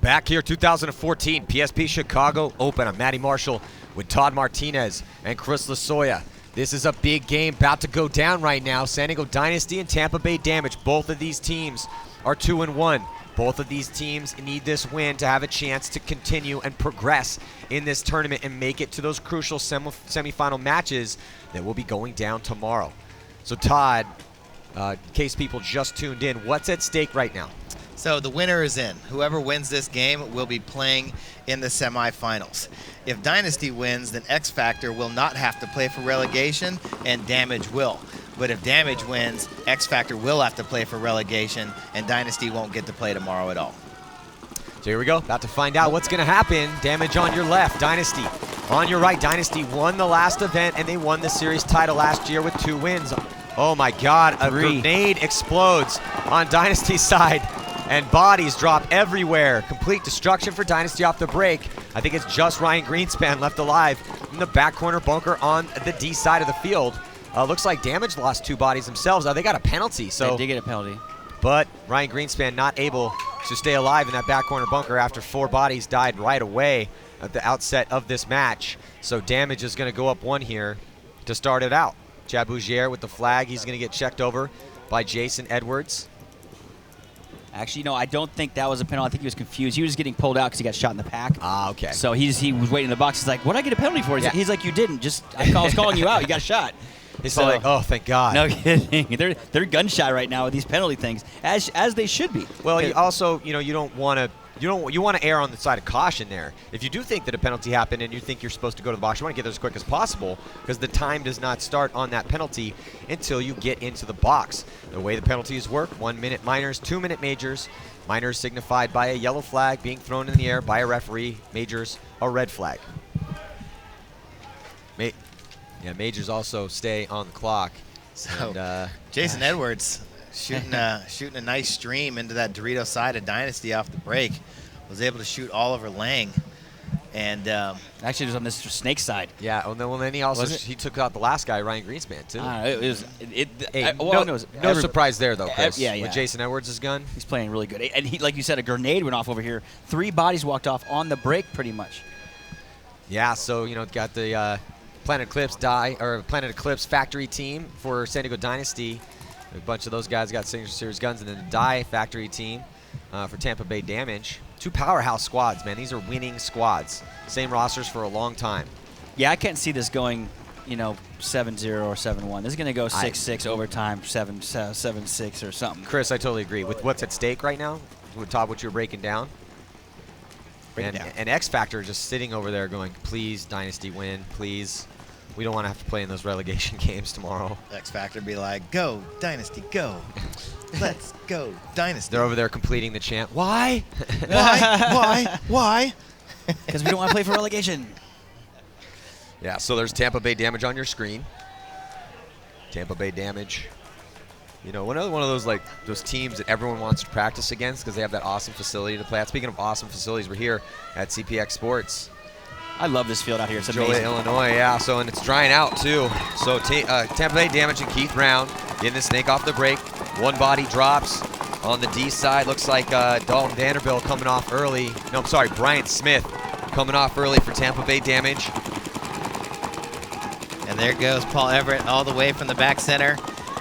Back here, 2014 PSP Chicago Open. I'm Matty Marshall with Todd Martinez and Chris Lasoya. This is a big game about to go down right now. San Diego Dynasty and Tampa Bay Damage. Both of these teams are 2-1. Both of these teams need this win to have a chance to continue and progress in this tournament and make it to those crucial semifinal matches that will be going down tomorrow. So Todd, in case people just tuned in, what's at stake right now? So the winner is in. Whoever wins this game will be playing in the semifinals. If Dynasty wins, then X Factor will not have to play for relegation and Damage will. But if Damage wins, X Factor will have to play for relegation and Dynasty won't get to play tomorrow at all. So here we go, about to find out what's going to happen. Damage on your left, Dynasty on your right. Dynasty won the last event and they won the series title last year with 2 wins. Oh my God, a grenade explodes on Dynasty's side. And bodies drop everywhere. Complete destruction for Dynasty off the break. I think it's just Ryan Greenspan left alive in the back corner bunker on the D side of the field. Looks like Damage lost 2 bodies themselves. They got a penalty. So they did get a penalty. But Ryan Greenspan not able to stay alive in that back corner bunker after 4 bodies died right away at the outset of this match. So Damage is going to go up 1 here to start it out. Chad Bougier with the flag. He's going to get checked over by Jason Edwards. Actually, no, I don't think that was a penalty. I think he was confused. He was getting pulled out because he got shot in the pack. Ah, okay. So he was waiting in the box. He's like, what did I get a penalty for? He's like, you didn't. I was calling you out. You got shot. He's like, oh, thank God. No kidding. They're gunshot right now with these penalty things, as they should be. Well, you also, you don't want to. You want to err on the side of caution there. If you do think that a penalty happened and you think you're supposed to go to the box, you want to get there as quick as possible because the time does not start on that penalty until you get into the box. The way the penalties work, 1-minute minors, 2-minute majors. Minors signified by a yellow flag being thrown in the air by a referee. Majors, a red flag. Majors also stay on the clock. So and, Jason Edwards shooting a nice stream into that Dorito side of Dynasty off the break. Was able to shoot Oliver Lang. And actually, it was on this snake side. Yeah. Well, then he took out the last guy, Ryan Greenspan, too. No surprise there, though, Chris. Yeah. With Jason Edwards' gun, he's playing really good. And he, like you said, a grenade went off over here. 3 bodies walked off on the break, pretty much. Yeah. So got the Planet Eclipse factory team for San Diego Dynasty. A bunch of those guys got Signature Series guns, and then the Die factory team for Tampa Bay Damage. 2 powerhouse squads, man. These are winning squads. Same rosters for a long time. Yeah, I can't see this going, 7-0 or 7-1. This is going to go 6-6 overtime, 7-6 or something. Chris, I totally agree. With what's at stake right now, with Todd, what you're breaking down, and X Factor just sitting over there going, please, Dynasty win, please. We don't want to have to play in those relegation games tomorrow. X Factor be like, go, Dynasty, go. Let's go, Dynasty. They're over there completing the chant. Why? Why? Because we don't want to play for relegation. Yeah, so there's Tampa Bay Damage on your screen. Tampa Bay Damage. One of those teams that everyone wants to practice against because they have that awesome facility to play at. Speaking of awesome facilities, we're here at CPX Sports. I love this field out here. It's Joliet, amazing. Illinois, yeah. So, and it's drying out, too. So, Tampa Bay Damage and Keith Brown getting the snake off the break. 1 body drops on the D side. Looks like Dalton Vanderbilt coming off early. No, I'm sorry, Bryant Smith coming off early for Tampa Bay Damage. And there goes Paul Everett all the way from the back center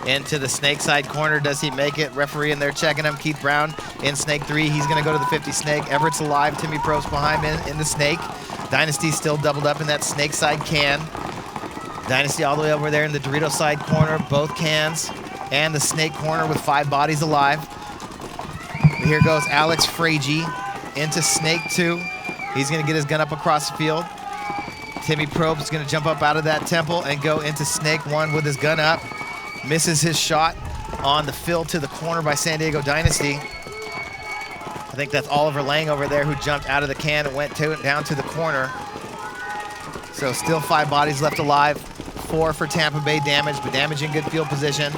into the snake side corner. Does he make it? Referee in there checking him. Keith Brown in snake 3. He's going to go to the 50 snake. Everett's alive. Timmy Probst behind him in the snake. Dynasty still doubled up in that snake side can. Dynasty all the way over there in the Dorito side corner, both cans, and the snake corner with 5 bodies alive. Here goes Alex Fragi into snake 2. He's going to get his gun up across the field. Timmy Probst is going to jump up out of that temple and go into snake 1 with his gun up. Misses his shot on the fill to the corner by San Diego Dynasty. I think that's Oliver Lang over there who jumped out of the can and went down to the corner. So still 5 bodies left alive. 4 for Tampa Bay Damage, but Damage in good field position.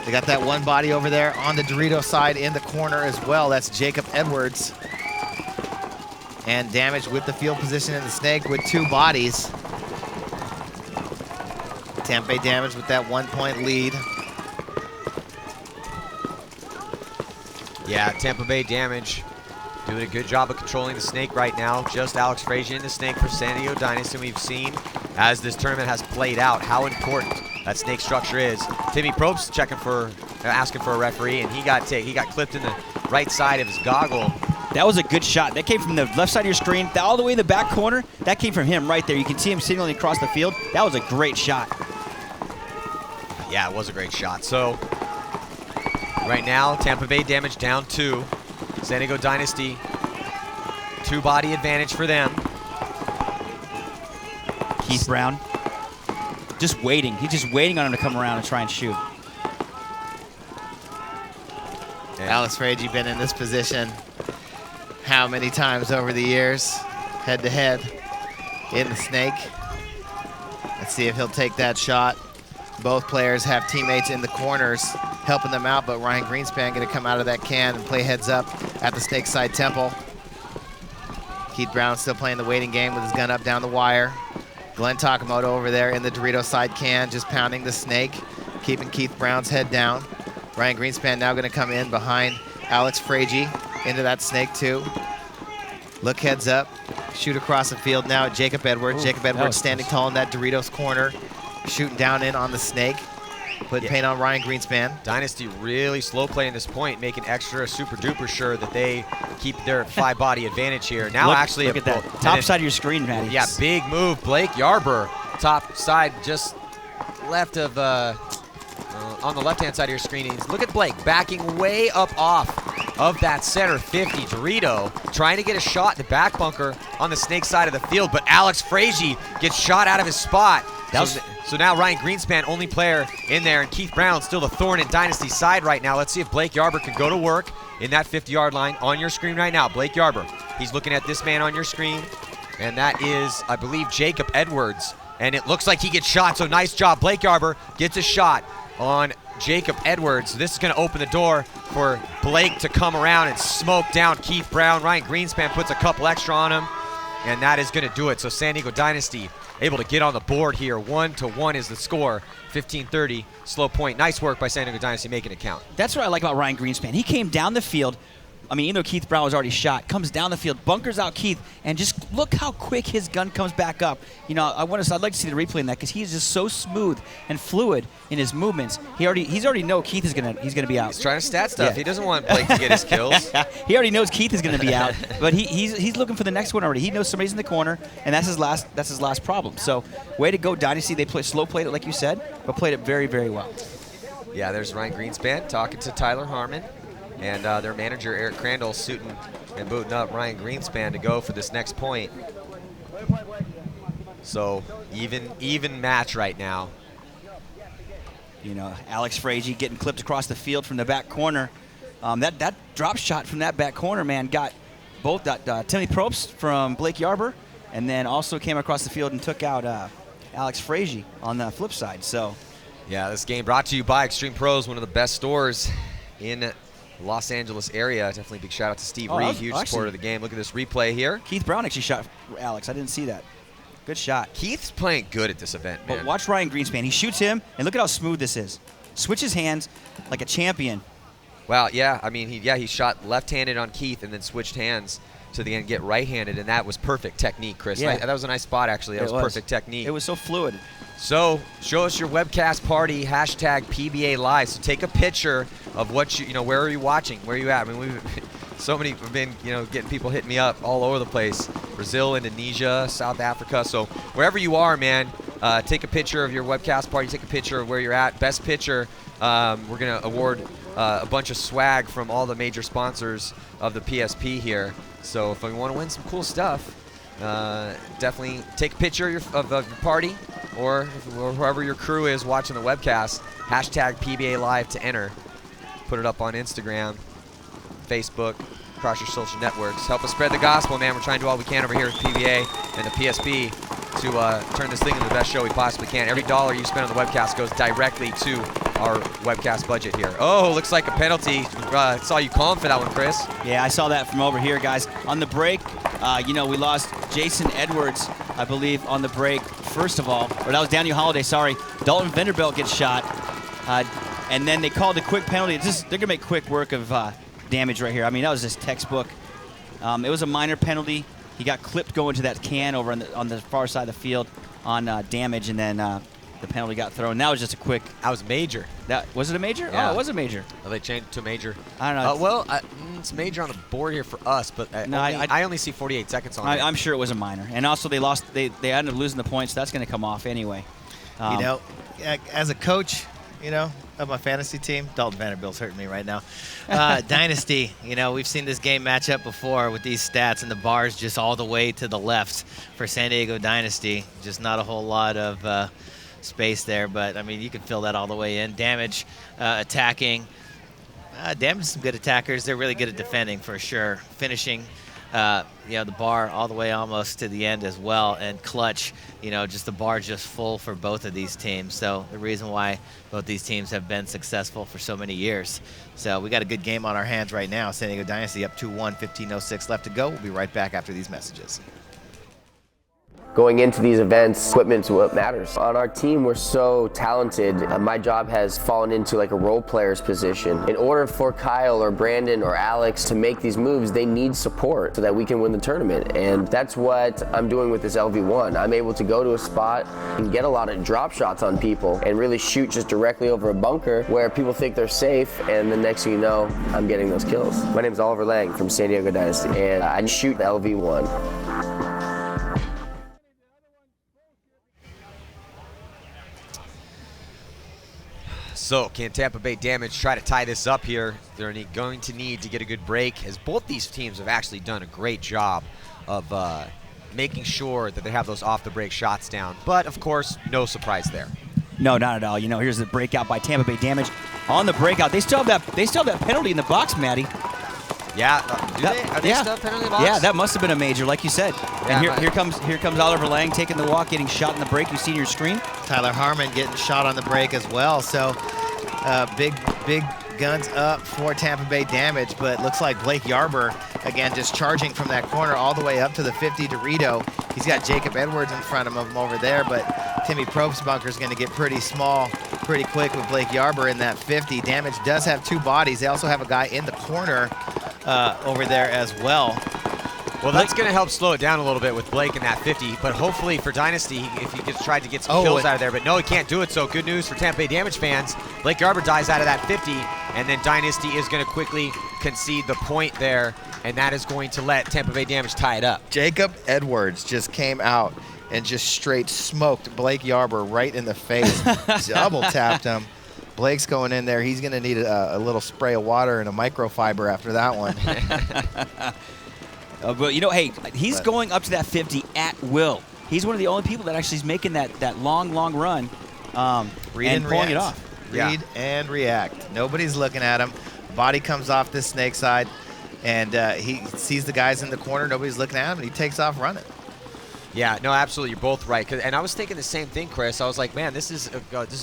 They got that 1 body over there on the Dorito side in the corner as well. That's Jacob Edwards. And Damage with the field position in the snake with 2 bodies. Tampa Bay Damage with that 1-point lead. Yeah, Tampa Bay Damage Doing a good job of controlling the snake right now. Just Alex Frazier in the snake for San Diego Dynasty. We've seen as this tournament has played out how important that snake structure is. Timmy Probst asking for a referee, and he got clipped in the right side of his goggle. That was a good shot. That came from the left side of your screen, all the way in the back corner. That came from him right there. You can see him signaling across the field. That was a great shot. Yeah, it was a great shot. So right now, Tampa Bay damage down 2. San Diego Dynasty, 2-body advantage for them. Keith Brown, just waiting. He's just waiting on him to come around and try and shoot. Yeah. Alex Frazier been in this position how many times over the years, head-to-head in the snake. Let's see if he'll take that shot. Both players have teammates in the corners helping them out, but Ryan Greenspan going to come out of that can and play heads up at the snake side temple. Keith Brown still playing the waiting game with his gun up down the wire. Glenn Takamoto over there in the Dorito side can, just pounding the snake, keeping Keith Brown's head down. Ryan Greenspan now going to come in behind Alex Frazier into that snake too. Look heads up, shoot across the field now at Jacob Edwards. Jacob Edwards standing tall in that Doritos corner, shooting down in on the snake. Put paint on Ryan Greenspan. Dynasty really slow playing this point, making extra super duper sure that they keep their 5-body advantage here. Now look at that top side of your screen, Matty. Yeah, big move. Blake Yarber, top side, just left of on the left-hand side of your screen. Look at Blake backing way up off of that center 50 Dorito, trying to get a shot in the back bunker on the snake side of the field, but Alex Frazier gets shot out of his spot. So now Ryan Greenspan, only player in there, and Keith Brown still the thorn in Dynasty's side right now. Let's see if Blake Yarber can go to work in that 50-yard line on your screen right now. Blake Yarber, he's looking at this man on your screen, and that is, I believe, Jacob Edwards. And it looks like he gets shot, so nice job. Blake Yarber gets a shot on Jacob Edwards. This is going to open the door for Blake to come around and smoke down Keith Brown. Ryan Greenspan puts a couple extra on him, and that is going to do it. So San Diego Dynasty able to get on the board here. 1-1 is the score. 15-30, slow point. Nice work by San Diego Dynasty making it count. That's what I like about Ryan Greenspan. He came down the field. I mean, even though Keith Brown was already shot, comes down the field, bunkers out Keith, and just look how quick his gun comes back up. You know, I'd like to see the replay in that because he's just so smooth and fluid in his movements. He's already know Keith is gonna be out. He's trying to stat stuff. Yeah. He doesn't want Blake to get his kills. He already knows Keith is gonna be out, but he's looking for the next one already. He knows somebody's in the corner, and that's his last problem. So, way to go, Dynasty. They played it like you said, but played it very, very well. Yeah, there's Ryan Greenspan talking to Tyler Harmon. And their manager, Eric Crandall, suiting and booting up Ryan Greenspan to go for this next point. So even match right now. You know, Alex Frazier getting clipped across the field from the back corner. That drop shot from that back corner, man, got both Timmy Probst from Blake Yarber, and then also came across the field and took out Alex Frazier on the flip side. So, yeah, this game brought to you by Extreme Pros, one of the best stores in Los Angeles area. Definitely big shout out to Steve Reed, huge supporter of the game. Look at this replay here. Keith Brown actually shot Alex. I didn't see that. Good shot. Keith's playing good at this event, man. But watch Ryan Greenspan. He shoots him, and look at how smooth this is. Switches hands like a champion. Well, yeah, I mean, he shot left-handed on Keith and then switched hands to the end, get right-handed, and that was perfect technique, Chris. Yeah. That was a nice spot, actually. That was perfect technique. It was so fluid. So, show us your webcast party, hashtag PBA Live. So take a picture of what where are you watching? Where are you at? I mean, so many have been, getting people hitting me up all over the place. Brazil, Indonesia, South Africa. So wherever you are, man, take a picture of your webcast party. Take a picture of where you're at. Best picture, we're going to award a bunch of swag from all the major sponsors of the PSP here. So if you want to win some cool stuff, definitely take a picture of your party or whoever your crew is watching the webcast. Hashtag PBA Live to enter. Put it up on Instagram, Facebook, across your social networks. Help us spread the gospel, man. We're trying to do all we can over here at PBA and the PSP to turn this thing into the best show we possibly can. Every dollar you spend on the webcast goes directly to our webcast budget here. Oh, looks like a penalty. Saw you calling for that one, Chris. Yeah, I saw that from over here, guys. On the break, we lost Jason Edwards, I believe, on the break, first of all. Or that was Daniel Holiday, sorry. Dalton Vanderbilt gets shot. And then they called a quick penalty. They're going to make quick work of damage right here. I mean, that was just textbook It was a minor penalty. He got clipped going to that can over on the far side of the field on damage, and then the penalty got thrown. That was just a quick. That was major. Was it a major? Yeah. Oh, it was a major. Oh, they changed it to a major. I don't know. It's major on the board here for us, but No, I only see 48 seconds on it. I'm sure it was a minor. And also they lost. They ended up losing the points. So that's going to come off anyway. You know, as a coach, you know, of my fantasy team, Dalton Vanderbilt's hurting me right now. Dynasty, you know, we've seen this game match up before with these stats, and the bar's just all the way to the left for San Diego Dynasty. Just not a whole lot of space there, but I mean, you can fill that all the way in. Damage, attacking. Damage is some good attackers. They're really good at defending for sure. Finishing, you know, the bar all the way almost to the end as well. And clutch, you know, just the bar just full for both of these teams. So the reason why both these teams have been successful for so many years. So we got a good game on our hands right now. San Diego Dynasty up 2-1, 15:06 left to go. We'll be right back after these messages. Going into these events, equipment's what matters. On our team, we're so talented. My job has fallen into like a role player's position. In order for Kyle or Brandon or Alex to make these moves, they need support so that we can win the tournament. And that's what I'm doing with this LV1. I'm able to go to a spot and get a lot of drop shots on people and really shoot just directly over a bunker where people think they're safe, and the next thing you know, I'm getting those kills. My name is Oliver Lang from San Diego Dynasty, and I shoot the LV1. So can Tampa Bay Damage try to tie this up here? They're going to need to get a good break, as both these teams have actually done a great job of making sure that they have those off-the-break shots down. But, of course, no surprise there. No, not at all. You know, here's the breakout by Tampa Bay Damage. On the breakout, they still have that penalty in the box, Matty. Yeah, are they still penalty in the box? Yeah, that must have been a major, like you said. Yeah, and here comes Oliver Lang taking the walk, getting shot in the break. You see on your screen. Tyler Harmon getting shot on the break as well. So big guns up for Tampa Bay Damage, but looks like Blake Yarber, again, just charging from that corner all the way up to the 50 Dorito. He's got Jacob Edwards in front of him over there, but Timmy Probst's bunker is going to get pretty small pretty quick with Blake Yarber in that 50. Damage does have two bodies. They also have a guy in the corner over there as well. Well, that's going to help slow it down a little bit with Blake in that 50, but hopefully for Dynasty, if he gets tried to get some kills out of there, but no, he can't do it, so good news for Tampa Bay Damage fans. Blake Yarber dies out of that 50, and then Dynasty is going to quickly concede the point there, and that is going to let Tampa Bay Damage tie it up. Jacob Edwards just came out and just straight smoked Blake Yarber right in the face, double tapped him. Blake's going in there. He's going to need a little spray of water and a microfiber after that one. But, you know, hey, he's going up to that 50 at will. He's one of the only people that actually is making that long run and pulling it off. Read and react. Nobody's looking at him. Body comes off this snake side, and he sees the guys in the corner. Nobody's looking at him, and he takes off running. Yeah, no, absolutely. You're both right. And I was thinking the same thing, Chris. I was like, man, this is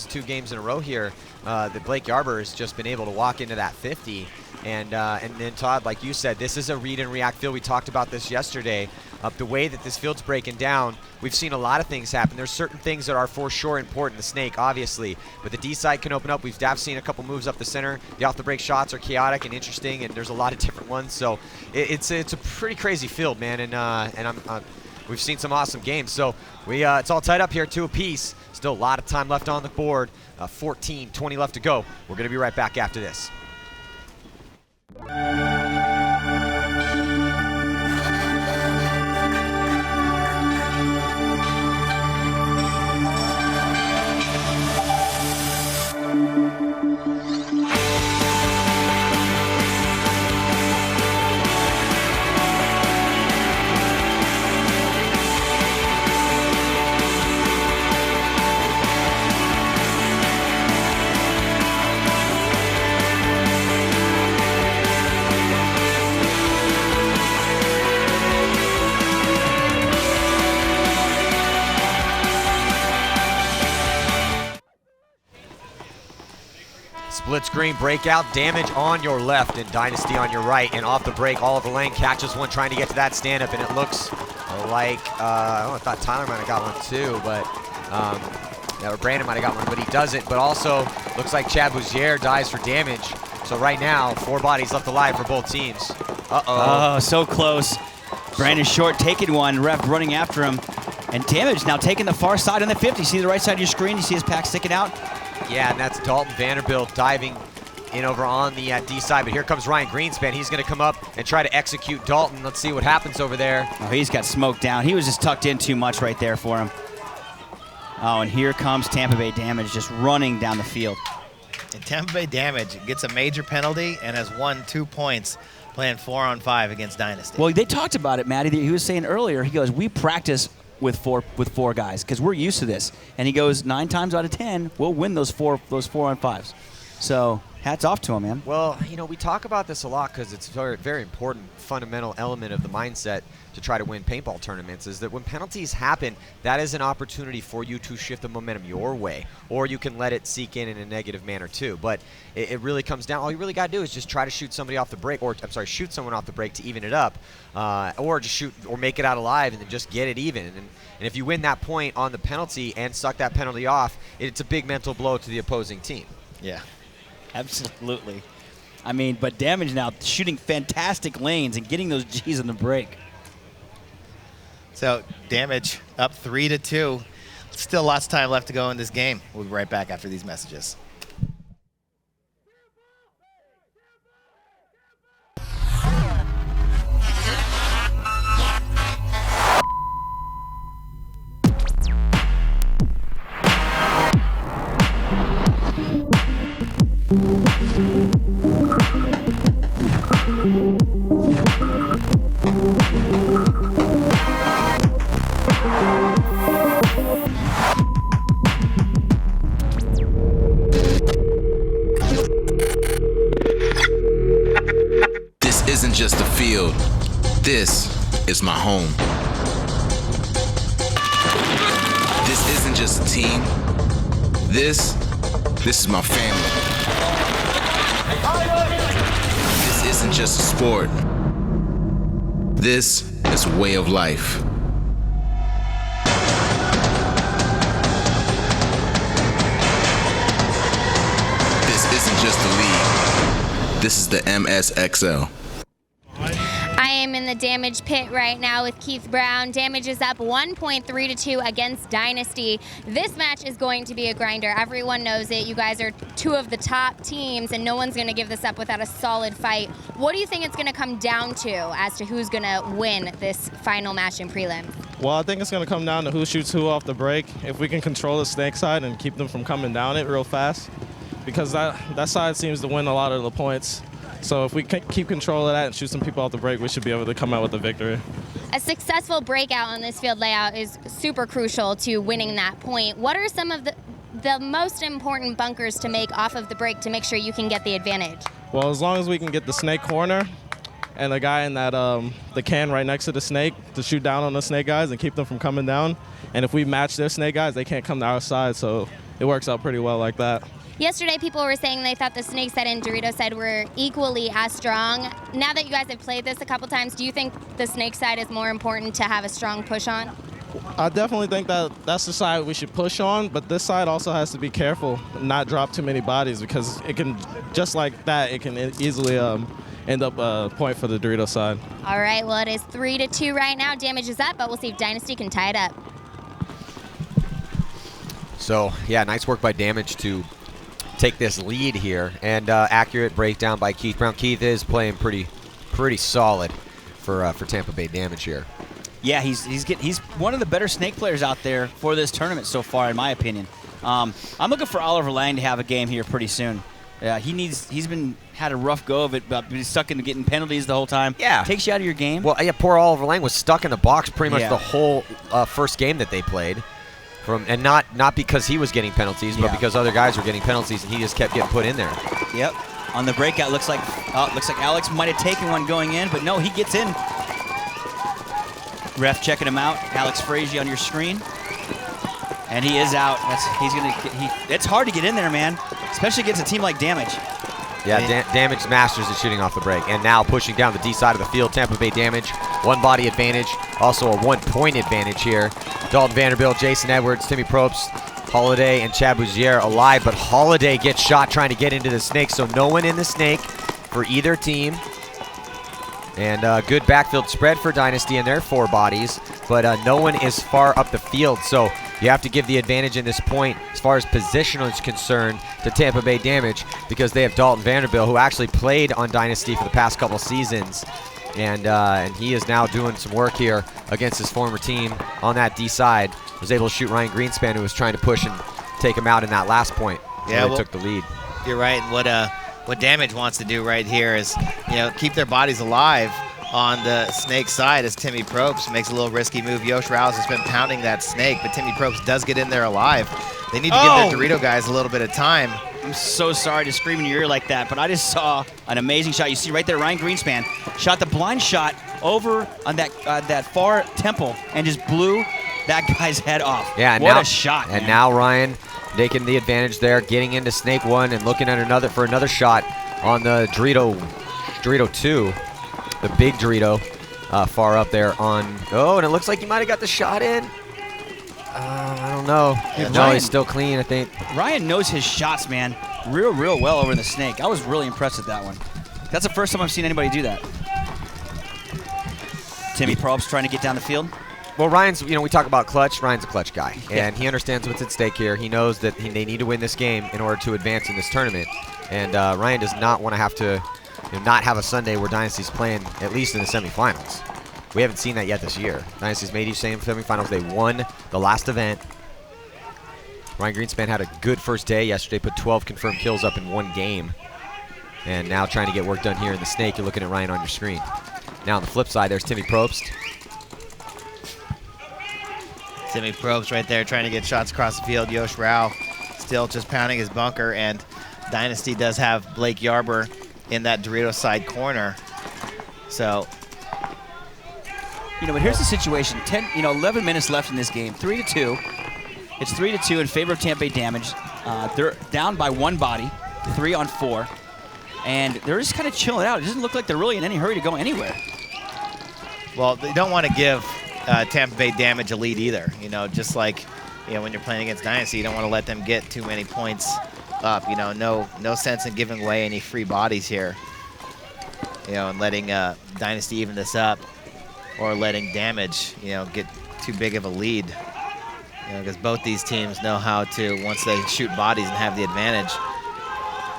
2 games in a row here that Blake Yarber has just been able to walk into that 50. And then, Todd, like you said, this is a read and react field. We talked about this yesterday. The way that this field's breaking down, we've seen a lot of things happen. There's certain things that are for sure important. The snake, obviously. But the D side can open up. We've seen a couple moves up the center. The off-the-break shots are chaotic and interesting, and there's a lot of different ones. So it's a pretty crazy field, man. And we've seen some awesome games. So it's all tied up here, 2 apiece. Still a lot of time left on the board. 14-20 left to go. We're going to be right back after this. Split screen breakout, Damage on your left and Dynasty on your right, and off the break, Oliver Lang catches one trying to get to that stand-up, and it looks like, I thought Tyler might have got one too, but, or Brandon might have got one, but he doesn't. But also, looks like Chad Bouzier dies for Damage, So right now, 4 bodies left alive for both teams. Oh, so close. Brandon Short taking one, ref running after him. And Damage now taking the far side on the 50. See the right side of your screen? You see his pack sticking out? Yeah, and that's Dalton Vanderbilt diving in over on the D side. But here comes Ryan Greenspan. He's going to come up and try to execute Dalton. Let's see what happens over there. Oh, he's got smoked down. He was just tucked in too much right there for him. Oh, and here comes Tampa Bay Damage just running down the field. And Tampa Bay Damage gets a major penalty and has won 2 points playing 4-on-5 against Dynasty. Well, they talked about it, Matty. He was saying earlier, he goes, we practice with four guys because we're used to this. And he goes, 9 times out of 10, we'll win those 4-on-5s. So hats off to him, man. Well, you know, we talk about this a lot because it's a very, very important fundamental element of the mindset to try to win paintball tournaments is that when penalties happen, that is an opportunity for you to shift the momentum your way, or you can let it seek in a negative manner too. But it really comes down, all you really got to do is just try to shoot somebody off the break, or I'm sorry, shoot someone off the break to even it up, or just shoot or make it out alive and then just get it even. And if you win that point on the penalty and suck that penalty off, it's a big mental blow to the opposing team. Yeah. Absolutely. I mean, but Damage now shooting fantastic lanes and getting those G's on the break. So Damage up 3-2. Still lots of time left to go in this game. We'll be right back after these messages. This isn't just a field. This is my home. This isn't just a team. This is my family. This isn't just a sport. This is a way of life. This isn't just a league. This is the MSXL. I am in the Damage pit right now with Keith Brown. Damage is up 1.3-2 against Dynasty. This match is going to be a grinder. Everyone knows it. You guys are 2 of the top teams, and no one's going to give this up without a solid fight. What do you think it's going to come down to as to who's going to win this final match in prelim? Well, I think it's going to come down to who shoots who off the break. If we can control the snake side and keep them from coming down it real fast, because that side seems to win a lot of the points. So if we keep control of that and shoot some people off the break, we should be able to come out with a victory. A successful breakout on this field layout is super crucial to winning that point. What are some of the most important bunkers to make off of the break to make sure you can get the advantage? Well, as long as we can get the snake corner and the guy in that the can right next to the snake to shoot down on the snake guys and keep them from coming down. And if we match their snake guys, they can't come to our side, so it works out pretty well like that. Yesterday, people were saying they thought the snake side and Dorito side were equally as strong. Now that you guys have played this a couple times, do you think the snake side is more important to have a strong push on? I definitely think that's the side we should push on, but this side also has to be careful and not drop too many bodies because it can, just like that, it can easily end up a point for the Dorito side. All right, well, it is 3-2 right now. Damage is up, but we'll see if Dynasty can tie it up. So, yeah, nice work by Damage to take this lead here, and accurate breakdown by Keith Brown. Keith is playing pretty solid for Tampa Bay Damage here. Yeah, he's one of the better snake players out there for this tournament so far, in my opinion. I'm looking for Oliver Lang to have a game here pretty soon. He's had a rough go of it, but he's stuck into getting penalties the whole time. Yeah, takes you out of your game. Well, yeah, poor Oliver Lang was stuck in the box pretty much Yeah. the whole first game that they played. And not because he was getting penalties, but because other guys were getting penalties, and he just kept getting put in there. Yep. On the breakout, looks like Alex might have taken one going in, but no, he gets in. Ref checking him out. Alex Frazier on your screen, and he is out. It's hard to get in there, man, especially against a team like Damage. Yeah, Damage masters at shooting off the break, and now pushing down the D side of the field. Tampa Bay Damage, 1 body advantage, also a 1-point advantage here. Dalton Vanderbilt, Jason Edwards, Timmy Probst Holiday and Chad Bouzier alive, but Holiday gets shot trying to get into the snake, so no one in the snake for either team. And good backfield spread for Dynasty and their 4 bodies, but no one is far up the field, so you have to give the advantage in this point as far as positional is concerned to Tampa Bay Damage, because they have Dalton Vanderbilt, who actually played on Dynasty for the past couple seasons, and he is now doing some work here against his former team on that D side. Was able to shoot Ryan Greenspan, who was trying to push and take him out in that last point. Yeah, they took the lead. You're right. What Damage wants to do right here is, keep their bodies alive on the snake side as Timmy Probst makes a little risky move. Yosh Rouse has been pounding that snake, but Timmy Probst does get in there alive. They need to give their Dorito guys a little bit of time. I'm so sorry to scream in your ear like that, but I just saw an amazing shot. You see right there, Ryan Greenspan shot the blind shot over on that far temple and just blew that guy's head off. Yeah, what a shot, And man. now Ryan taking the advantage there, getting into snake 1 and looking at another shot on the Dorito 2, the big Dorito, far up there on. Oh, and it looks like he might have got the shot in. I don't know. No, Ryan, he's still clean, I think. Ryan knows his shots, man, real well over in the snake. I was really impressed with that one. That's the first time I've seen anybody do that. Timmy Probst trying to get down the field. Well, Ryan's, we talk about clutch. Ryan's a clutch guy, and he understands what's at stake here. He knows that they need to win this game in order to advance in this tournament. And Ryan does not want to have to not have a Sunday where Dynasty's playing at least in the semifinals. We haven't seen that yet this year. Dynasty's made each semifinals. They won the last event. Ryan Greenspan had a good first day yesterday, put 12 confirmed kills up in 1 game. And now trying to get work done here in the snake. You're looking at Ryan on your screen. Now on the flip side, there's Timmy Probst. Timmy Probst right there trying to get shots across the field. Yosh Rao still just pounding his bunker, and Dynasty does have Blake Yarber in that Dorito side corner. So, but here's the situation. 11 minutes left in this game. 3-2. It's 3-2 in favor of Tampa Bay Damage. They're down by 1 body, 3 on 4, and they're just kind of chilling out. It doesn't look like they're really in any hurry to go anywhere. Well, they don't want to give Tampa Bay Damage a lead either. Just like when you're playing against Dynasty, you don't want to let them get too many points up. No sense in giving away any free bodies here. And letting Dynasty even this up, or letting Damage get too big of a lead. Because both these teams know how to, once they shoot bodies and have the advantage,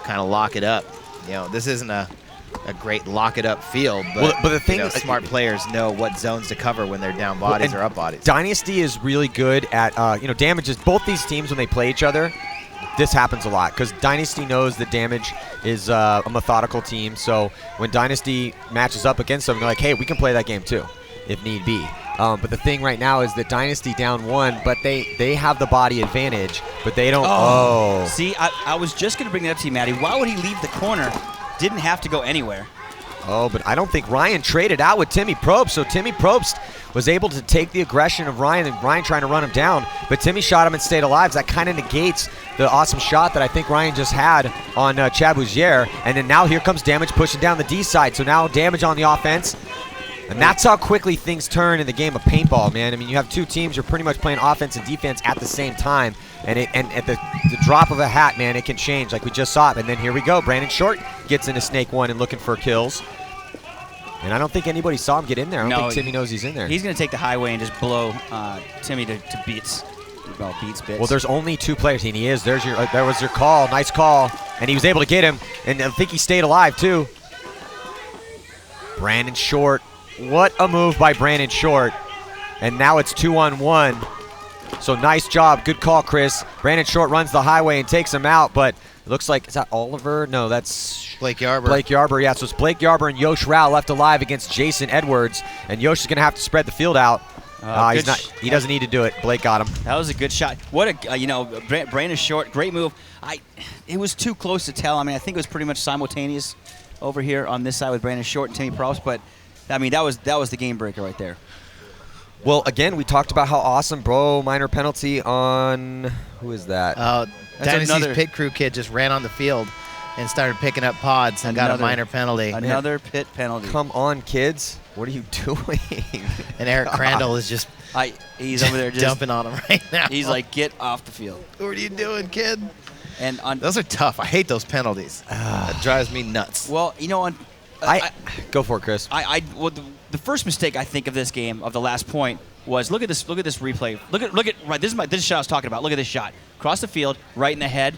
kind of lock it up. This isn't a great lock-it-up field, but the thing, smart players know what zones to cover when they're down bodies or up bodies. Dynasty is really good at, Damages. Both these teams, when they play each other, this happens a lot, because Dynasty knows that Damage is a methodical team, so when Dynasty matches up against them, they're like, hey, we can play that game too, if need be. But the thing right now is that Dynasty down 1, but they have the body advantage, but they don't. See, I was just going to bring that up to you, Maddie. Why would he leave the corner? Didn't have to go anywhere. Oh, but I don't think Ryan traded out with Timmy Probst, so Timmy Probst was able to take the aggression of Ryan, and Ryan trying to run him down, but Timmy shot him and stayed alive. So that kind of negates the awesome shot that I think Ryan just had on Chad Bouzier, and then now here comes Damage pushing down the D side, so now Damage on the offense. And that's how quickly things turn in the game of paintball, man. I mean, you have 2 teams, you're pretty much playing offense and defense at the same time. And at the drop of a hat, man, it can change like we just saw it. And then here we go. Brandon Short gets into Snake 1 and looking for kills. And I don't think anybody saw him get in there. I don't think Timmy knows he's in there. He's going to take the highway and just blow Timmy to bits. Well, bits. Well, there's only 2 players, and he is. There was your call. Nice call. And he was able to get him. And I think he stayed alive, too. Brandon Short. What a move by Brandon Short. And now it's 2-on-1. So nice job. Good call, Chris. Brandon Short runs the highway and takes him out, but it looks like, is that Oliver? No, that's Blake Yarber. Blake Yarber, yeah. So it's Blake Yarber and Yosh Rao left alive against Jason Edwards. And Yosh is going to have to spread the field out. He doesn't need to do it. Blake got him. That was a good shot. What a, Brandon Short, great move. It was too close to tell. I mean, I think it was pretty much simultaneous over here on this side with Brandon Short and Timmy Probst, but I mean, that was the game breaker right there. Well, again, we talked about how awesome, bro. Minor penalty on, who is that? Dynasty's pit crew kid just ran on the field and started picking up pods and got a minor penalty. Another pit penalty. Come on, kids. What are you doing? And Eric Crandall is just He's over there just dumping on him right now. He's like, get off the field. What are you doing, kid? And those are tough. I hate those penalties. That drives me nuts. Well, go for it, Chris. Well, the first mistake I think of this game, of the last point, was look at this replay. Look at right. This is shot I was talking about. Look at this shot. Across the field, right in the head.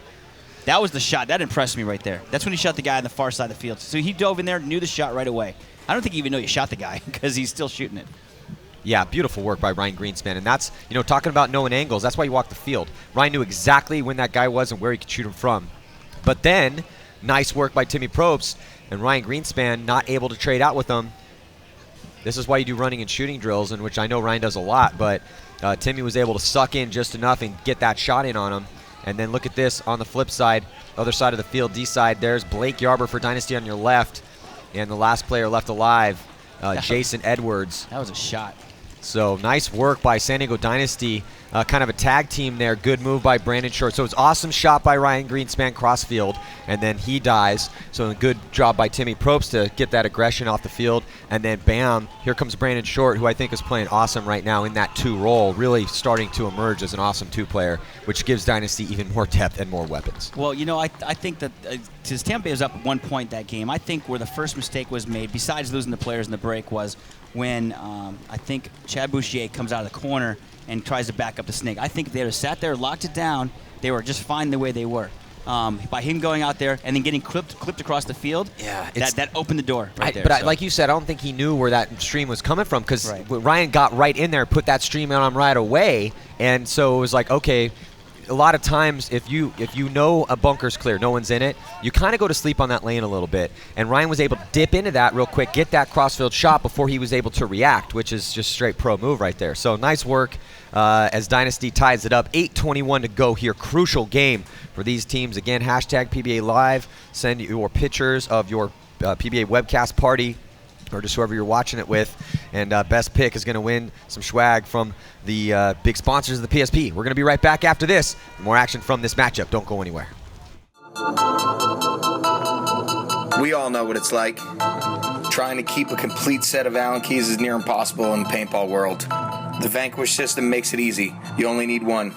That was the shot. That impressed me right there. That's when he shot the guy on the far side of the field. So he dove in there, knew the shot right away. I don't think he even knew he shot the guy because he's still shooting it. Yeah, beautiful work by Ryan Greenspan. And that's, talking about knowing angles, that's why you walk the field. Ryan knew exactly when that guy was and where he could shoot him from. But then, nice work by Timmy Probst and Ryan Greenspan, not able to trade out with him. This is why you do running and shooting drills, in which I know Ryan does a lot, but Timmy was able to suck in just enough and get that shot in on him. And then look at this on the flip side, other side of the field, D side. There's Blake Yarber for Dynasty on your left. And the last player left alive, Jason Edwards. That was a shot. So nice work by San Diego Dynasty. Kind of a tag team there. Good move by Brandon Short. So it's awesome shot by Ryan Greenspan crossfield, and then he dies. So a good job by Timmy Probst to get that aggression off the field. And then bam, here comes Brandon Short, who I think is playing awesome right now in that 2 role, really starting to emerge as an awesome 2 player, which gives Dynasty even more depth and more weapons. Well, I think that since Tampa Bay was up 1 point that game, I think where the first mistake was made, besides losing the players in the break, was when I think Chad Boucher comes out of the corner and tries to back up the snake. I think if they would have sat there, locked it down, they were just fine the way they were. By him going out there and then getting clipped across the field, that opened the door right there. But like you said, I don't think he knew where that stream was coming from, because Ryan got right in there, put that stream on him right away, and so it was like, okay, a lot of times if you know a bunker's clear, no one's in it, you kind of go to sleep on that lane a little bit. And Ryan was able to dip into that real quick, get that crossfield shot before he was able to react, which is just straight pro move right there. So nice work as Dynasty ties it up. 8:21 to go here. Crucial game for these teams. Again, hashtag PBA Live. Send your pictures of your PBA webcast party, or just whoever you're watching it with, and best pick is going to win some swag from the big sponsors of the PSP. We're going to be right back after this. More action from this matchup. Don't go anywhere. We all know what it's like. Trying to keep a complete set of Allen keys is near impossible in the paintball world. The Vanquish system makes it easy. You only need one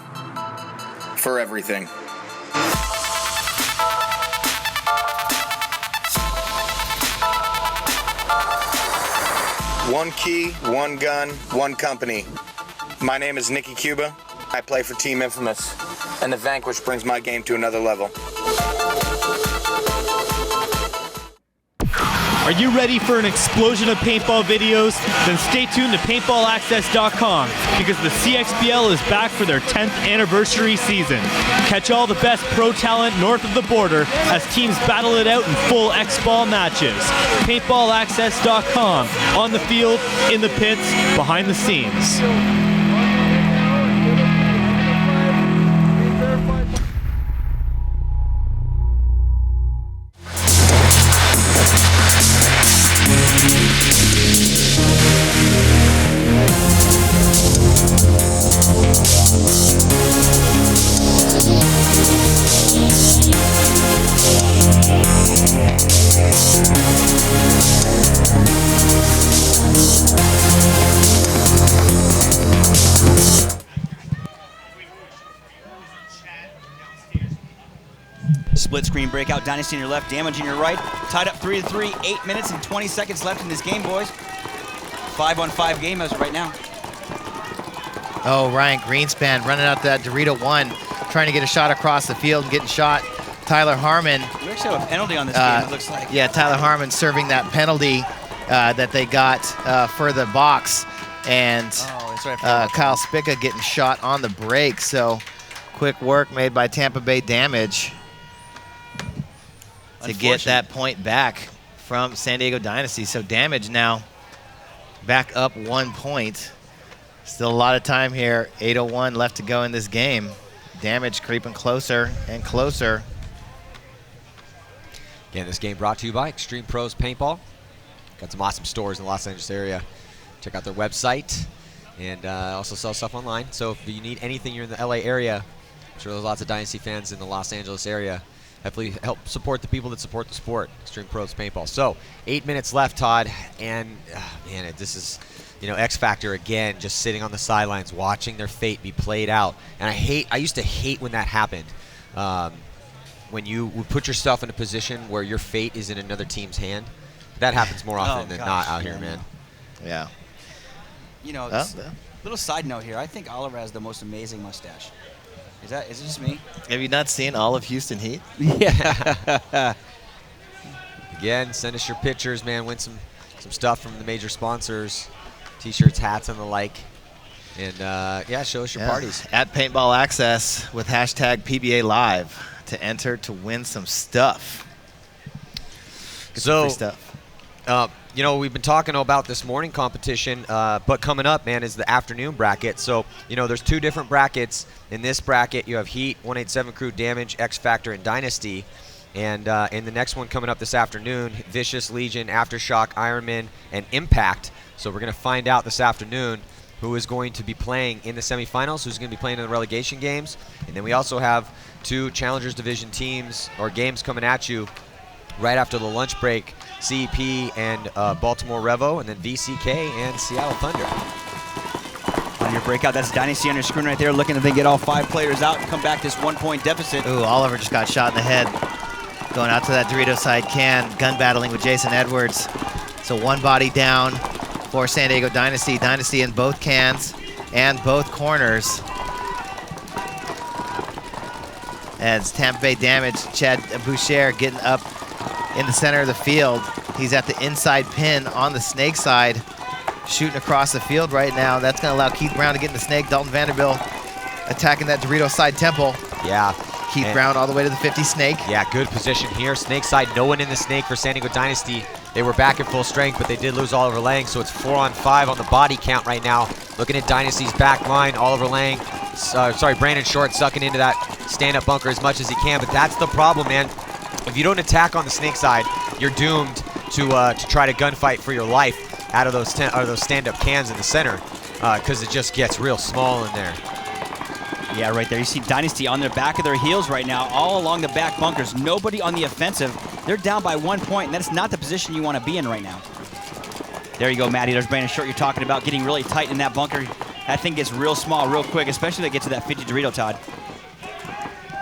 for everything. One key, one gun, one company. My name is Nicky Cuba. I play for Team Infamous, and the Vanquish brings my game to another level. Are you ready for an explosion of paintball videos? Then stay tuned to paintballaccess.com, because the CXBL is back for their 10th anniversary season. Catch all the best pro talent north of the border as teams battle it out in full X-Ball matches. Paintballaccess.com, on the field, in the pits, behind the scenes. Split screen breakout, Dynasty on your left, Damage on your right. Tied up 3-3, 8 minutes and 20 seconds left in this game, boys. 5-on-5 game as of right now. Oh, Ryan Greenspan running out that Dorito 1, trying to get a shot across the field and getting shot. Tyler Harmon. We actually have a penalty on this game, it looks like. Yeah, Tyler Harmon serving that penalty that they got for the box. And Kyle Spica getting shot on the break. So quick work made by Tampa Bay Damage to get that point back from San Diego Dynasty. So Damage now back up 1 point. Still a lot of time here. 8:01 left to go in this game. Damage creeping closer and closer. Again, this game brought to you by Extreme Pros Paintball. Got some awesome stores in the Los Angeles area. Check out their website, and also sell stuff online. So if you need anything, you're in the LA area, I'm sure there's lots of Dynasty fans in the Los Angeles area. Definitely help support the people that support the sport, Extreme Pros Paintball. So 8 minutes left, Todd, and man, this is X Factor again, just sitting on the sidelines, watching their fate be played out. And I used to hate when that happened. When you would put yourself in a position where your fate is in another team's hand. That happens more often than not out here, man. Yeah. Little side note here. I think Oliver has the most amazing mustache. Is it just me? Have you not seen all of Houston Heat? Yeah. Again, send us your pictures, man. Win some stuff from the major sponsors, T-shirts, hats, and the like. And show us your parties. At Paintball Access with hashtag PBA Live to enter to win some stuff. Get some free stuff. We've been talking about this morning competition, but coming up, man, is the afternoon bracket. So, there's 2 different brackets. In this bracket, you have Heat, 187 Crew, Damage, X Factor, and Dynasty. And in the next one coming up this afternoon, Vicious, Legion, Aftershock, Ironman, and Impact. So we're going to find out this afternoon who is going to be playing in the semifinals, who's going to be playing in the relegation games. And then we also have 2 Challengers Division teams or games coming at you right after the lunch break, CEP and Baltimore Revo, and then VCK and Seattle Thunder. On your breakout, that's Dynasty on your screen right there, looking if they get all 5 players out and come back this 1-point deficit. Ooh, Oliver just got shot in the head. Going out to that Dorito side can, gun battling with Jason Edwards. So 1 body down for San Diego Dynasty. Dynasty in both cans and both corners. As Tampa Bay Damage, Chad Boucher getting up in the center of the field. He's at the inside pin on the snake side, shooting across the field right now. That's going to allow Keith Brown to get in the snake. Dalton Vanderbilt attacking that Dorito side temple. Yeah. Keith Brown all the way to the 50 snake. Yeah, good position here. Snake side, no one in the snake for San Diego Dynasty. They were back at full strength, but they did lose Oliver Lang, so it's 4-on-5 on the body count right now. Looking at Dynasty's back line, Oliver Lang, Brandon Short sucking into that stand-up bunker as much as he can, but that's the problem, man. If you don't attack on the snake side, you're doomed to try to gunfight for your life out of those stand-up cans in the center, because it just gets real small in there. Yeah, right there. You see Dynasty on the back of their heels right now, all along the back bunkers. Nobody on the offensive. They're down by 1 point, and that's not the position you want to be in right now. There you go, Matty. There's Brandon Short you're talking about, getting really tight in that bunker. That thing gets real small real quick, especially when they get to that 50 Dorito, Todd.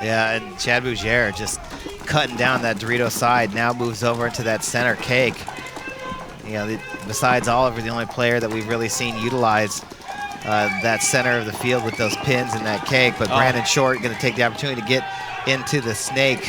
Yeah, and Chad Boucher just cutting down that Dorito side, now moves over into that center cake. Besides Oliver, the only player that we've really seen utilize that center of the field with those pins in that cake, but Brandon Short going to take the opportunity to get into the snake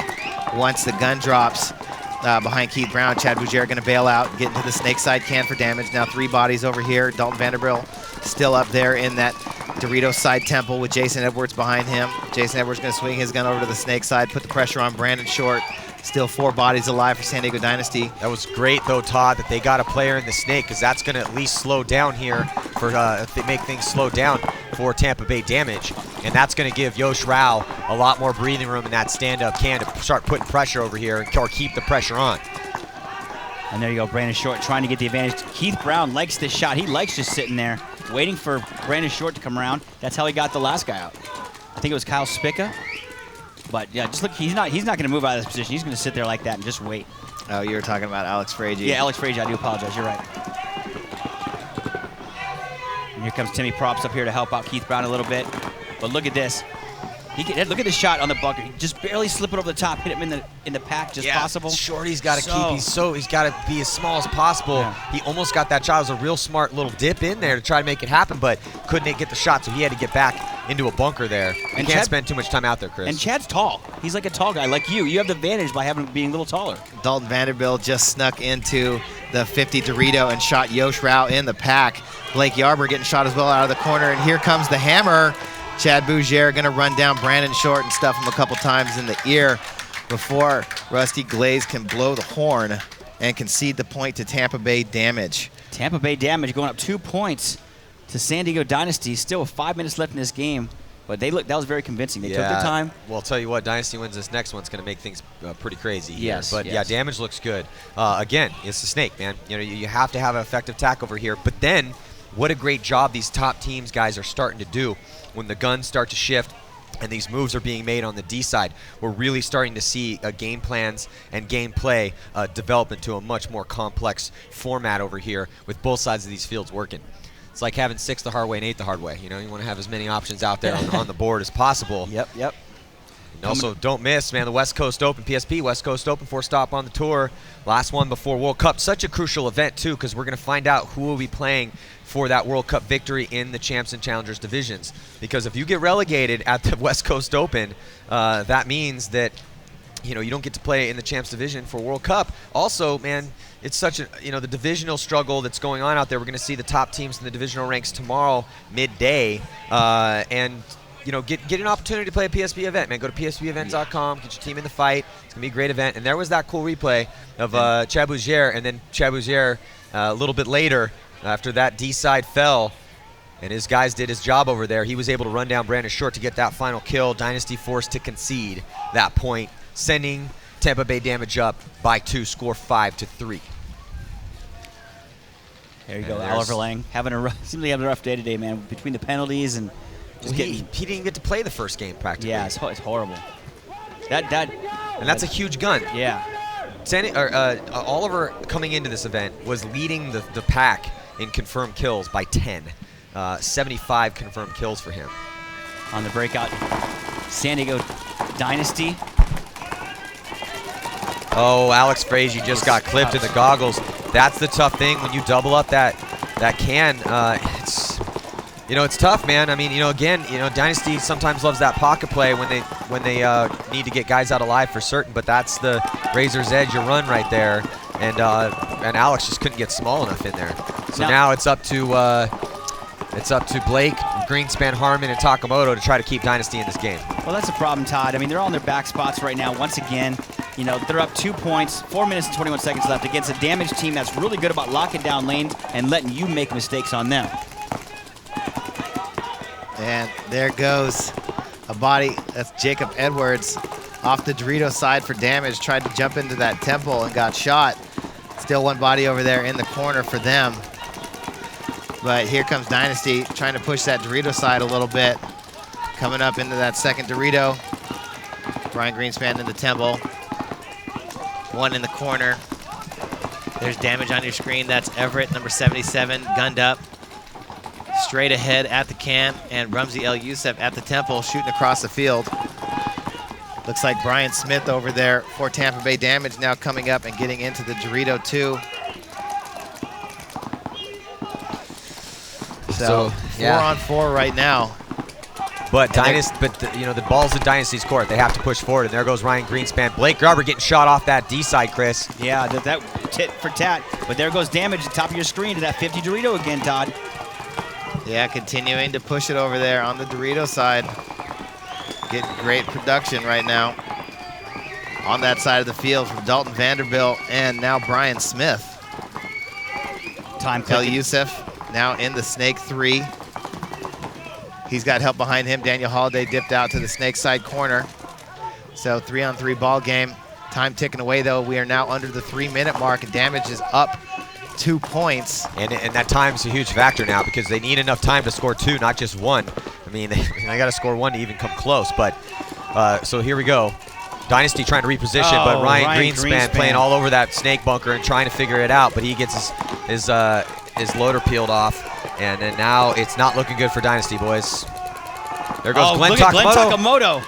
once the gun drops behind Keith Brown. Chad Boucher going to bail out, get into the snake side can for damage. Now 3 bodies over here. Dalton Vanderbilt still up there in that Dorito side temple with Jason Edwards behind him. Jason Edwards going to swing his gun over to the snake side, put the pressure on Brandon Short. Still 4 bodies alive for San Diego Dynasty. That was great, though, Todd, that they got a player in the snake, because that's going to at least slow down here for make things slow down for Tampa Bay Damage. And that's going to give Yosh Rao a lot more breathing room in that stand-up can to start putting pressure over here or keep the pressure on. And there you go, Brandon Short trying to get the advantage. Keith Brown likes this shot. He likes just sitting there, waiting for Brandon Short to come around. That's how he got the last guy out. I think it was Kyle Spica. But yeah, just look, he's not going to move out of this position. He's going to sit there like that and just wait. Oh, you were talking about Alex Frazier. Yeah, Alex Frazier, I do apologize. You're right. And here comes Timmy Props up here to help out Keith Brown a little bit. But look at this. Look at this shot on the bunker. He just barely slip it over the top, hit him in the pack just possible. Shorty's got to keep. He's got to be as small as possible. Yeah. He almost got that shot. It was a real smart little dip in there to try to make it happen, but couldn't get the shot, so he had to get back into a bunker there. And can't spend too much time out there, Chris. And Chad's tall. He's like a tall guy, like you. You have the advantage by being a little taller. Dalton Vanderbilt just snuck into the 50 Dorito and shot Yosh Rao in the pack. Blake Yarber getting shot as well out of the corner, and here comes the hammer. Chad Boucher going to run down Brandon Short and stuff him a couple times in the ear before Rusty Glaze can blow the horn and concede the point to Tampa Bay Damage. Tampa Bay Damage going up 2 points to San Diego Dynasty. Still with 5 minutes left in this game, but that was very convincing. They took their time. Well, I'll tell you what, Dynasty wins this next one. It's going to make things pretty crazy here. Yes, but yes. yeah, Damage looks good. Again, it's the snake, man. You have to have an effective tack over here. But then, what a great job these top teams guys are starting to do. When the guns start to shift and these moves are being made on the D side, we're really starting to see game plans and gameplay develop into a much more complex format over here with both sides of these fields working. It's like having 6 the hard way and 8 the hard way. You know, you want to have as many options out there on the board as possible. Yep. And also, don't miss, man, the West Coast Open, PSP West Coast Open, 4-stop on the tour. Last one before World Cup. Such a crucial event, too, because we're going to find out who will be playing for that World Cup victory in the Champs and Challengers divisions. Because if you get relegated at the West Coast Open, that means that, you know, you don't get to play in the Champs division for World Cup. Also, man, it's such a, you know, the divisional struggle that's going on out there. We're going to see the top teams in the divisional ranks tomorrow, midday, and you know, get an opportunity to play a PSP event, man. Go to pspevents.com, get your team in the fight. It's going to be a great event. And there was that cool replay of Chabuzier, and then Chabuzier a little bit later, after that D-side fell, and his guys did his job over there, he was able to run down Brandon Short to get that final kill. Dynasty forced to concede that point, sending Tampa Bay Damage up by 2, score 5-3. There you go, Oliver Lang seems to be having a rough day today, man, between the penalties and just he didn't get to play the first game practically. Yeah, it's horrible. And that's a huge gun. Yeah. Oliver, coming into this event, was leading the pack in confirmed kills by 10. 75 confirmed kills for him. On the breakout, San Diego Dynasty. Oh, Alex Frazier just got clipped in the goggles. That's the tough thing when you double up that can. It's tough, man. I mean, again, Dynasty sometimes loves that pocket play when they need to get guys out alive for certain. But that's the razor's edge you run right there, and Alex just couldn't get small enough in there. So now it's up to Blake, Greenspan, Harmon, and Takamoto to try to keep Dynasty in this game. Well, that's a problem, Todd. I mean, they're all in their back spots right now. Once again, they're up 2 points, 4 minutes and 21 seconds left against a damaged team that's really good about locking down lanes and letting you make mistakes on them. And there goes a body. That's Jacob Edwards off the Dorito side for damage. Tried to jump into that temple and got shot. Still one body over there in the corner for them. But here comes Dynasty trying to push that Dorito side a little bit. Coming up into that second Dorito. Brian Greenspan in the temple. One in the corner. There's damage on your screen. That's Everett, number 77, gunned up. Straight ahead at the can, and Rumsey El Youssef at the temple, shooting across the field. Looks like Brian Smith over there for Tampa Bay Damage now coming up and getting into the Dorito 2. So 4 on 4 right now. But the ball's in Dynasty's court. They have to push forward, and there goes Ryan Greenspan. Blake Garber getting shot off that D side, Chris. Yeah, that tit for tat. But there goes damage at the top of your screen to that 50 Dorito again, Todd. Yeah, continuing to push it over there on the Dorito side. Getting great production right now on that side of the field from Dalton Vanderbilt and now Brian Smith. El Youssef now in the Snake 3. He's got help behind him. Daniel Holiday dipped out to the Snake side corner. So 3-on-3 ball game. Time ticking away though. We are now under the 3-minute mark and damage is up 2 points. And that time's a huge factor now because they need enough time to score 2, not just 1. I mean, they got to score 1 to even come close. But so here we go. Dynasty trying to reposition, but Ryan Greenspan playing all over that Snake bunker and trying to figure it out. But he gets his loader peeled off, and then now it's not looking good for Dynasty, boys. There goes Glenn Takamoto.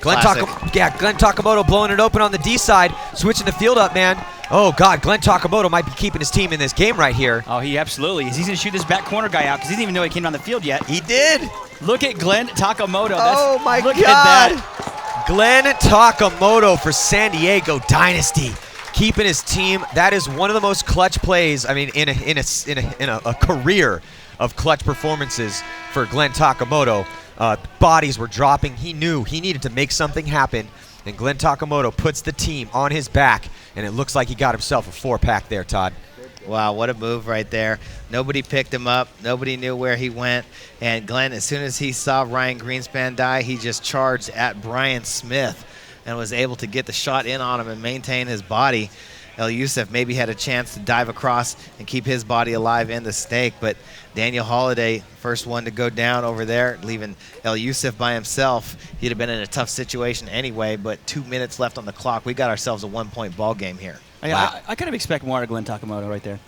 Glenn Takamoto blowing it open on the D side, switching the field up, man. Oh, God, Glenn Takamoto might be keeping his team in this game right here. Oh, he absolutely is. He's going to shoot this back corner guy out because he didn't even know he came on the field yet. He did. Look at Glenn Takamoto. Oh, my God. Look at that. Glenn Takamoto for San Diego Dynasty, keeping his team. That is one of the most clutch plays, I mean, in a career of clutch performances for Glenn Takamoto. Bodies were dropping. He knew he needed to make something happen. And Glenn Takamoto puts the team on his back, and it looks like he got himself a 4-pack there, Todd. Wow, what a move right there. Nobody picked him up. Nobody knew where he went. And Glenn, as soon as he saw Ryan Greenspan die, he just charged at Brian Smith and was able to get the shot in on him and maintain his body. El Youssef maybe had a chance to dive across and keep his body alive in the Snake, but Daniel Holiday, first one to go down over there, leaving El Youssef by himself. He'd have been in a tough situation anyway, but 2 minutes left on the clock. We got ourselves a 1-point ball game here. I kind of expect more out of Glenn Takamoto right there.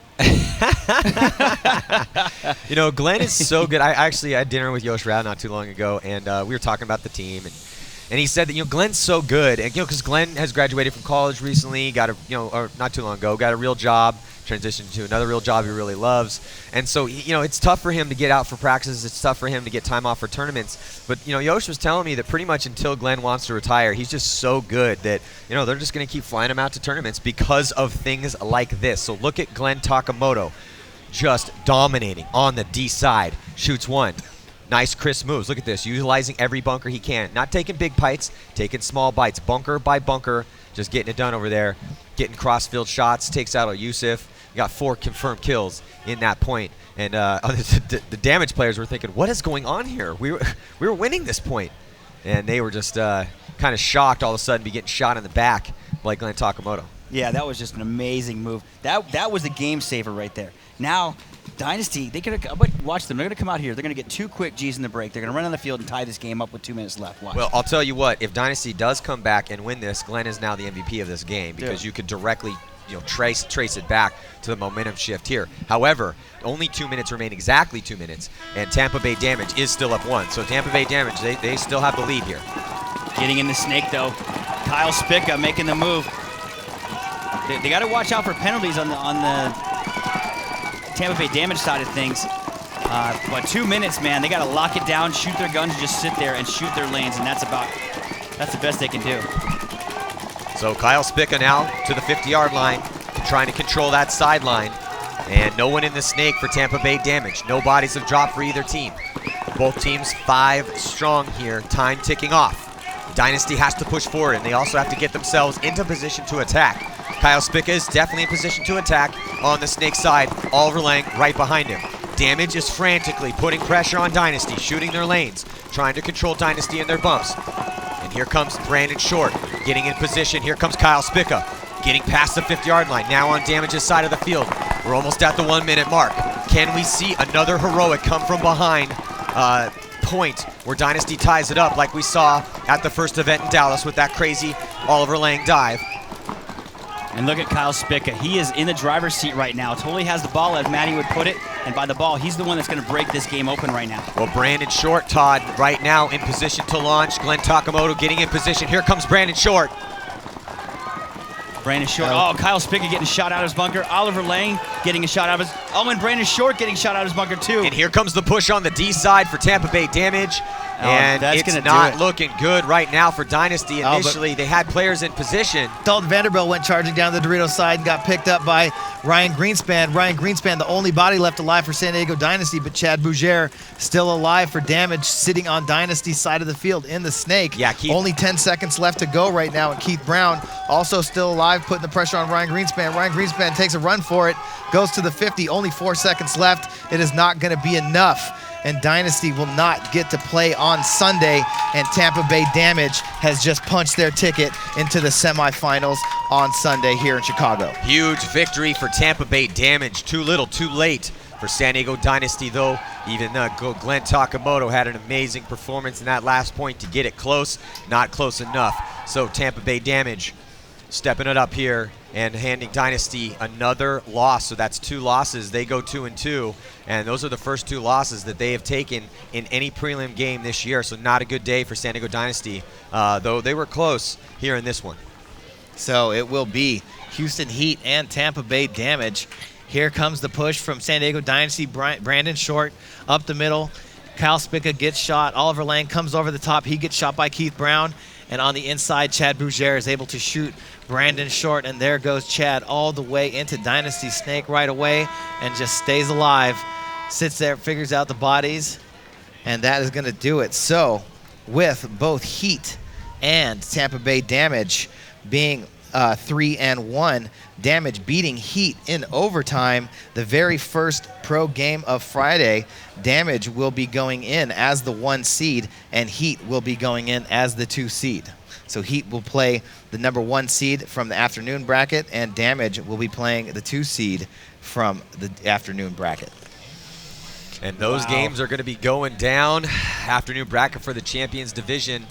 You know, Glenn is so good. I actually had dinner with Yosh Rad not too long ago, and we were talking about the team, and he said that, you know, Glenn's so good, and, you know, because Glenn has graduated from college recently, got a, you know, or not too long ago, got a real job, transitioned to another real job he really loves, and so, you know, it's tough for him to get out for practices, it's tough for him to get time off for tournaments, but, you know, Yosh was telling me that pretty much until Glenn wants to retire, he's just so good that, you know, they're just going to keep flying him out to tournaments because of things like this. So look at Glenn Takamoto, just dominating on the D side, shoots one. Nice crisp moves. Look at this, utilizing every bunker he can. Not taking big bites, taking small bites, bunker by bunker, just getting it done over there. Getting cross-field shots, takes out Yusuf. Got 4 confirmed kills in that point. And the damage players were thinking, what is going on here? We were winning this point. And they were just kind of shocked all of a sudden be getting shot in the back like Glenn Takamoto. Yeah, that was just an amazing move. That was a game saver right there. Now, Dynasty, watch them. They're going to come out here. They're going to get 2 quick Gs in the break. They're going to run on the field and tie this game up with 2 minutes left. Watch. Well, I'll tell you what. If Dynasty does come back and win this, Glenn is now the MVP of this game because you could directly, you know, trace it back to the momentum shift here. However, only 2 minutes remain, exactly 2 minutes, and Tampa Bay Damage is still up 1. So Tampa Bay Damage, they still have the lead here. Getting in the snake, though. Kyle Spica making the move. They got to watch out for penalties on the Tampa Bay Damage side of things. But 2 minutes, man, they got to lock it down, shoot their guns, and just sit there and shoot their lanes, and that's the best they can do. So Kyle Spica now to the 50-yard line, trying to control that sideline, and no one in the snake for Tampa Bay Damage. No bodies have dropped for either team. Both teams 5 strong here, time ticking off. Dynasty has to push forward, and they also have to get themselves into position to attack. Kyle Spica is definitely in position to attack on the snake side. Oliver Lang right behind him. Damage is frantically putting pressure on Dynasty, shooting their lanes, trying to control Dynasty in their bumps. And here comes Brandon Short, getting in position. Here comes Kyle Spica, getting past the 50-yard line, now on Damage's side of the field. We're almost at the 1-minute mark. Can we see another heroic come from behind point where Dynasty ties it up like we saw at the first event in Dallas with that crazy Oliver Lang dive? And look at Kyle Spica. He is in the driver's seat right now. Totally has the ball, as Matty would put it. And by the ball, he's the one that's going to break this game open right now. Well, Brandon Short, Todd, right now in position to launch. Glenn Takamoto getting in position. Here comes Brandon Short. Brandon Short. Oh, Kyle Spica getting shot out of his bunker. Oliver Lang getting a shot out of his... Oh, and Brandon Short getting shot out of his bunker, too. And here comes the push on the D side for Tampa Bay Damage. And it's not looking good right now for Dynasty. Initially, they had players in position. Dalton Vanderbilt went charging down the Dorito side and got picked up by Ryan Greenspan. Ryan Greenspan, the only body left alive for San Diego Dynasty, but Chad Bougere still alive for Damage, sitting on Dynasty's side of the field in the snake. Yeah, Keith. Only 10 seconds left to go right now, and Keith Brown also still alive, putting the pressure on Ryan Greenspan. Ryan Greenspan takes a run for it, goes to the 50, only 4 seconds left. It is not going to be enough, and Dynasty will not get to play on Sunday, and Tampa Bay Damage has just punched their ticket into the semifinals on Sunday here in Chicago. Huge victory for Tampa Bay Damage. Too little, too late for San Diego Dynasty, though. Even Glenn Takamoto had an amazing performance in that last point to get it close. Not close enough. So Tampa Bay Damage stepping it up here and handing Dynasty another loss. So that's 2 losses. They go 2-2, and those are the first 2 losses that they have taken in any prelim game this year. So not a good day for San Diego Dynasty, though they were close here in this one. So it will be Houston Heat and Tampa Bay Damage. Here comes the push from San Diego Dynasty. Brandon Short up the middle. Kyle Spica gets shot. Oliver Lang comes over the top. He gets shot by Keith Brown. And on the inside, Chad Bougere is able to shoot Brandon Short. And there goes Chad all the way into Dynasty Snake right away and just stays alive. Sits there, figures out the bodies, and that is going to do it. So with both Heat and Tampa Bay Damage being 3-1, Damage beating Heat in overtime, the very first pro game of Friday, Damage will be going in as the 1 seed, and Heat will be going in as the 2 seed. So Heat will play the number 1 seed from the afternoon bracket, and Damage will be playing the 2 seed from the afternoon bracket. And those games are going to be going down. Afternoon bracket for the Champions Division.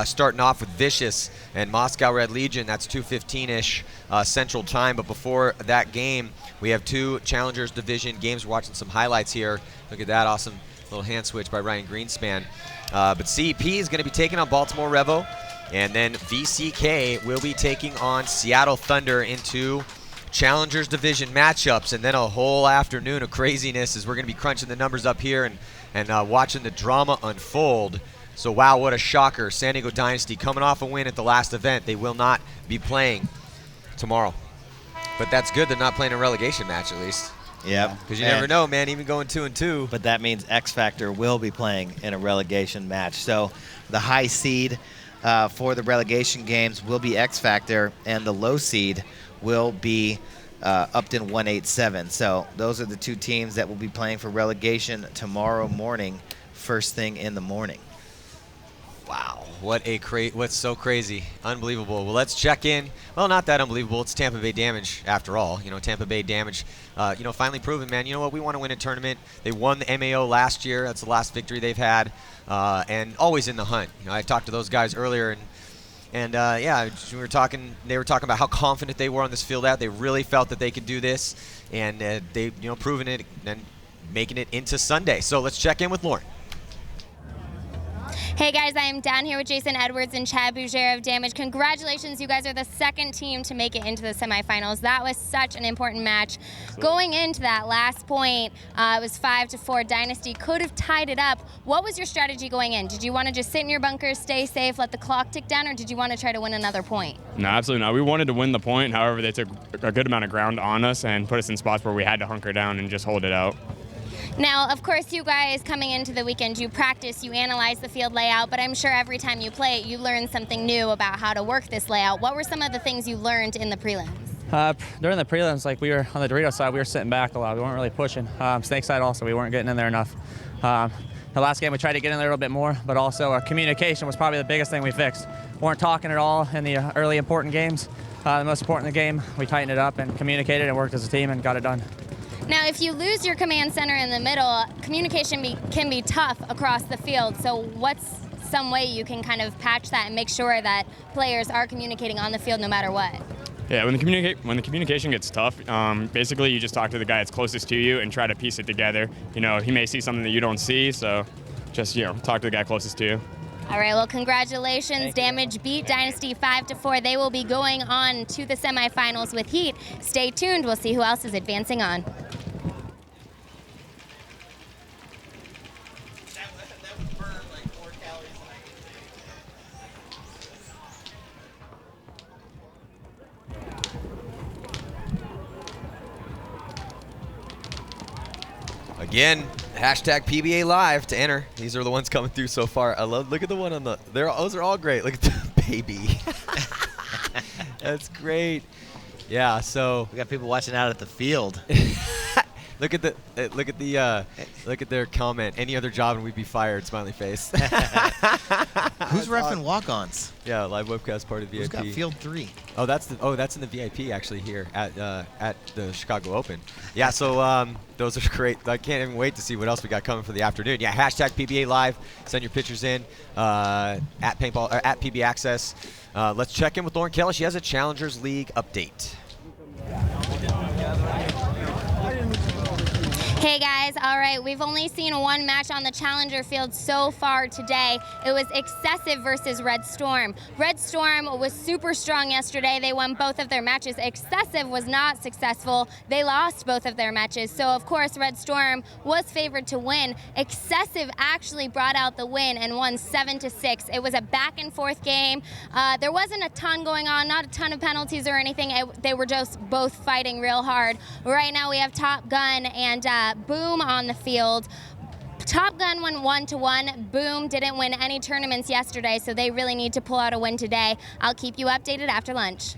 starting off with Vicious and Moscow Red Legion. That's 2:15-ish Central Time. But before that game, we have 2 Challengers Division games. We're watching some highlights here. Look at that awesome little hand switch by Ryan Greenspan. But CEP is going to be taking on Baltimore Revo. And then VCK will be taking on Seattle Thunder in 2 Challengers Division matchups. And then a whole afternoon of craziness as we're going to be crunching the numbers up here and watching the drama unfold. So, wow, what a shocker. San Diego Dynasty coming off a win at the last event. They will not be playing tomorrow. But that's good. They're not playing a relegation match at least. Yep. Because you never know, man, even going 2-2. But that means X Factor will be playing in a relegation match. So the high seed for the relegation games will be X Factor, and the low seed will be Upton 187. So those are the 2 teams that will be playing for relegation tomorrow morning, first thing in the morning. Wow, what's so crazy, unbelievable. Well, let's check in. Well, not that unbelievable. It's Tampa Bay Damage after all. You know, Tampa Bay Damage, finally proven, man. You know what? We want to win a tournament. They won the MAO last year. That's the last victory they've had, and always in the hunt. You know, I talked to those guys earlier, and yeah, we were talking. They were talking about how confident they were on this field out. They really felt that they could do this, and they, proven it and making it into Sunday. So let's check in with Lauren. Hey guys, I am down here with Jason Edwards and Chad Bougere of Damage. Congratulations, you guys are the 2nd team to make it into the semifinals. That was such an important match. Going into that last point, it was 5-4. Dynasty could have tied it up. What was your strategy going in? Did you want to just sit in your bunkers, stay safe, let the clock tick down, or did you want to try to win another point? No, absolutely not. We wanted to win the point. However, they took a good amount of ground on us and put us in spots where we had to hunker down and just hold it out. Now, of course, you guys coming into the weekend, you practice, you analyze the field layout, but I'm sure every time you play it, you learn something new about how to work this layout. What were some of the things you learned in the prelims? During the prelims, like we were on the Dorito side, we were sitting back a lot. We weren't really pushing. Snake side also, we weren't getting in there enough. The last game, we tried to get in there a little bit more, but also our communication was probably the biggest thing we fixed. We weren't talking at all in the early important games. The most important in the game, we tightened it up and communicated and worked as a team and got it done. Now, if you lose your command center in the middle, communication can be tough across the field. So what's some way you can kind of patch that and make sure that players are communicating on the field no matter what? Yeah, when the communication gets tough, basically you just talk to the guy that's closest to you and try to piece it together. You know, he may see something that you don't see, so just, talk to the guy closest to you. All right, well, congratulations. Damage beat Dynasty 5-4. They will be going on to the semifinals with Heat. Stay tuned. We'll see who else is advancing on. Again, hashtag PBA Live to enter. These are the ones coming through so far. Look at the one on the, those are all great. Look at the baby. That's great. Yeah, so. We got people watching out at the field. Look at their comment. Any other job and we'd be fired, smiley face. Who's reffing walk-ons? Yeah, live webcast part of VIP. Who's got field 3? Oh, that's in the VIP actually here at the Chicago Open. Yeah, so those are great. I can't even wait to see what else we got coming for the afternoon. Yeah, hashtag PBA Live. Send your pictures in at paintball or at PB Access. Let's check in with Lauren Kelly. She has a Challengers League update. Hey guys, all right, we've only seen one match on the Challenger field so far today. It was Excessive versus Red Storm. Red Storm was super strong yesterday. They won both of their matches. Excessive was not successful. They lost both of their matches. So of course, Red Storm was favored to win. Excessive actually brought out the win and won 7-6. It was a back and forth game. There wasn't a ton going on, not a ton of penalties or anything. They were just both fighting real hard. Right now we have Top Gun and Boom on the field. Top Gun won 1-1. Boom didn't win any tournaments yesterday, so they really need to pull out a win today. I'll keep you updated after lunch.